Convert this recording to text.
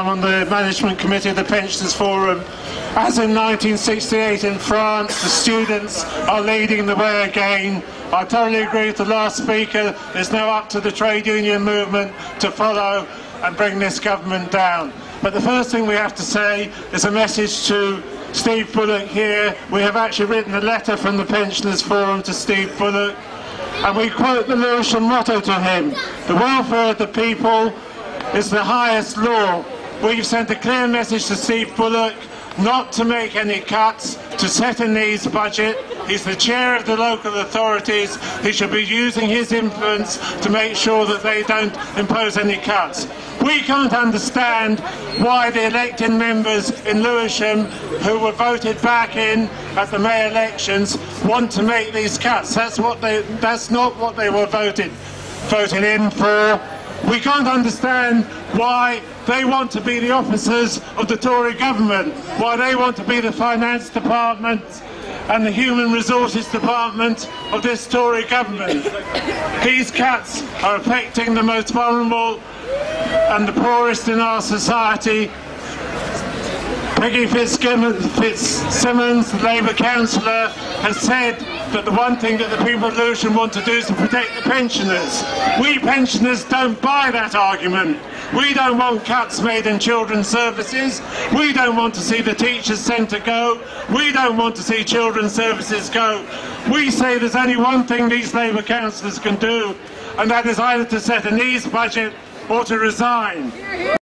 I'm on the management committee of the Pensioners Forum. As in 1968 in France, the students are leading the way again. I totally agree with the last speaker. It's now up to the trade union movement to follow and bring this government down. But the first thing we have to say is a message to Steve Bullock here. We have actually written a letter from the Pensioners Forum to Steve Bullock, and we quote the Lewisham motto to him: the welfare of the people is the highest law. We've sent a clear message to Steve Bullock not to make any cuts, to set a needs budget. He's the chair of the local authorities. He should be using his influence to make sure that they don't impose any cuts. We can't understand why the elected members in Lewisham, who were voted back in at the May elections, want to make these cuts. That's not what they were voted in for. We can't understand why they want to be the officers of the Tory government, why they want to be the finance department and the human resources department of this Tory government. These cuts are affecting the most vulnerable and the poorest in our society. Peggy Fitzsimmons, the Labour councillor, has said that the one thing that the people of Lewisham want to do is to protect the pensioners. We pensioners don't buy that argument. We don't want cuts made in children's services. We don't want to see the teachers centre go. We don't want to see children's services go. We say there's only one thing these Labour councillors can do, and that is either to set a needs budget or to resign.